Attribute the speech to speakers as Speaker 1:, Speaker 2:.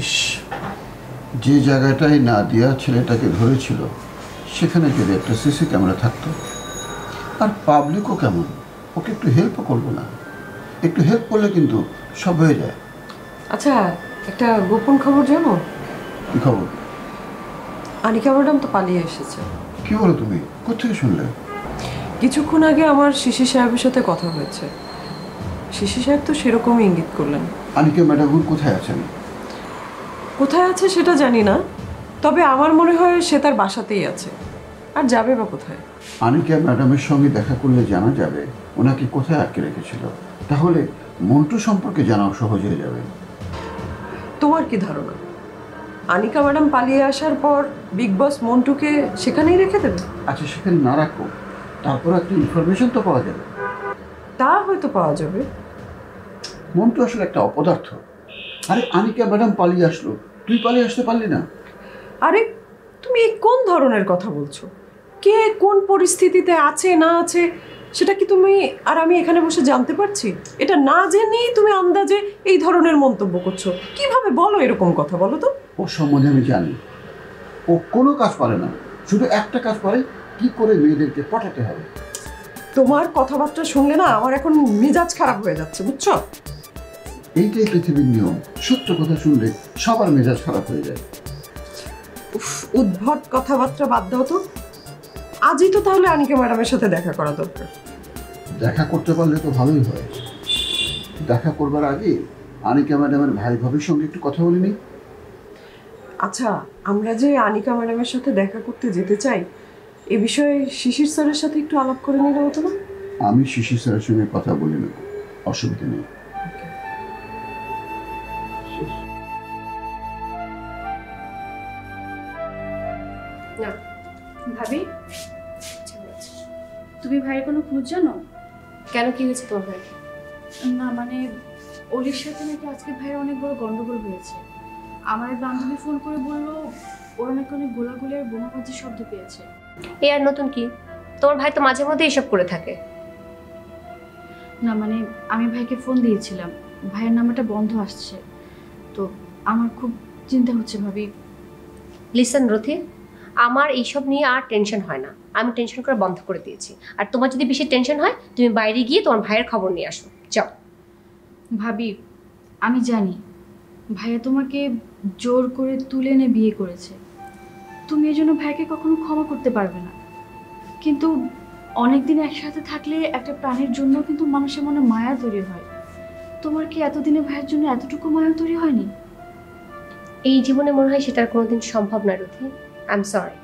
Speaker 1: ইস, যে জায়গাটায় নাদিয়া ছেলেটাকে ধরেছিল সেখানে যদি একটা সিসি ক্যামেরা থাকতো। আর পাবলিকও কেমন, ওকে একটু হেল্পও করবো না? একটু হেল্প করলে কিন্তু সব হয়ে যায়।
Speaker 2: আচ্ছা, একটা গোপন খবর জানো?
Speaker 1: কি খবর?
Speaker 2: আনিকা ম্যাডাম তো পালিয়ে এসেছে।
Speaker 1: কি বলো তুমি? কোথেকে শুনলে?
Speaker 2: কিছুক্ষণ আগে আমার শিশির সাহেবের সাথে কথা হয়েছে। শিশির সাহেব তো সেরকমই ইঙ্গিত করলেন।
Speaker 1: আনিকা ম্যাডাম কোথায় আছেন?
Speaker 2: কোথায় আছে সেটা জানি না, তবে আমার মনে হয় সে তার বাসাতেই আছে। আর যাবে বা কোথায়?
Speaker 1: আনিকা ম্যাডামের সঙ্গে দেখা করলে জানা যাবে ওনাকে কোথায় আটকে রেখেছিল। তাহলে মন্টু সম্পর্কে জানাও সহজ হয়ে যাবে।
Speaker 2: তোমার কি ধারণা আনিকা ম্যাডাম পালিয়ে আসার পর বিগ বস মন্টুকে সেখানেই রেখে দেবে?
Speaker 1: আচ্ছা, সেখানে না রাখো, তারপর একটা ইনফরমেশন তো পাওয়া যাবে।
Speaker 2: তা হয়তো পাওয়া যাবে।
Speaker 1: মন্টু আসলে একটা অপদার্থ। আরে আনিকা ম্যাডাম পালিয়ে আসলো, তুই পালিয়ে আসতে পারলি না?
Speaker 2: আরে তুমি কোন ধরনের কথা বলছো? কে কোন পরিস্থিতিতে আছে না আছে সেটা কি তুমি আর আমি এখানে বসে জানতে পারছি? এটা না জেনেই তুমি আন্দাজে এই ধরনের মন্তব্য করছো কিভাবে? বলো এরকম কথা, বলো তো।
Speaker 1: ওর সম্বন্ধে আমি জানি, ও কোনো কাজ পারে না, শুধু একটা কাজ পারে, কি করে মেয়েদেরকে পটাতে হবে।
Speaker 2: তোমার কথাবার্তা শুনলে না আমার এখন মেজাজ খারাপ হয়ে যাচ্ছে, বুঝছো?
Speaker 1: এইটাই পৃথিবীর নিয়ম, সত্য কথা শুনলে সবার মেজাজ খারাপ হয়ে যায়।
Speaker 2: উফ, উদ্ভট কথাবার্তা বাদ দাও তো। আজই তো তাহলে আনিকা ম্যাডামের সাথে দেখা করা দরকার।
Speaker 1: দেখা করতে পারলে তো ভালোই হয়। দেখা করবার আগে আনিকা ম্যাডামের ভাই ভাবির সঙ্গে একটু কথা বলিনি?
Speaker 2: আচ্ছা, আমরা যে আনিকা ম্যাডামের সাথে দেখা করতে যেতে চাই এ বিষয়ে শিশির স্যারের সাথে একটু আলাপ করে নিলে হতো না?
Speaker 1: আমি শিশির স্যারের সঙ্গে কথা বলে নেব, অসুবিধা নেই।
Speaker 3: না ভাবি, তুমি ভাইয়ের কোনো খোঁজ জানো?
Speaker 4: কেন, কি হয়েছে তোমার ভাই?
Speaker 3: না মানে অলির সাথে নাকি আজকে ভাইয়ের অনেক বড় গন্ডগোল হয়েছে। আমার এক বান্ধবী ফোন করে বললো ওরা নাকি অনেক গোলাগুলি আর বোমাবাজির শব্দ পেয়েছে।
Speaker 4: এ আর নতুন কি? তোমার ভাই তো মাঝে মধ্যে এসব করে থাকে।
Speaker 3: না মানে আমি ভাইকে ফোন দিয়েছিলাম, ভাইয়ের নাম্বারটা বন্ধ আসছে, তো আমার খুব চিন্তা হচ্ছে ভাবি।
Speaker 4: লিসেন রথি, আমার এইসব নিয়ে আর টেনশন হয় না, আমি টেনশন করা বন্ধ করে দিয়েছি। আর তোমার যদি বেশি টেনশন হয় তুমি বাইরে গিয়ে তোমার ভাইয়ের খবর নিয়ে আসো, যাও।
Speaker 3: ভাবি আমি জানি ভাইয়া তোমাকে জোর করে তুলে এনে বিয়ে করেছে, তুমি এই জন্য ভাইকে কখনো ক্ষমা করতে পারবে না। কিন্তু অনেকদিন একসাথে থাকলে একটা প্রাণীর জন্য কিন্তু মানুষের মনে মায়া তৈরি হয়। তোমার কি এতদিনে ভাইয়ের জন্য এতটুকু মায়া তৈরি হয়নি?
Speaker 4: এই জীবনে মনে হয় সেটা আর কোনোদিন সম্ভব না রথি, আই এম সরি।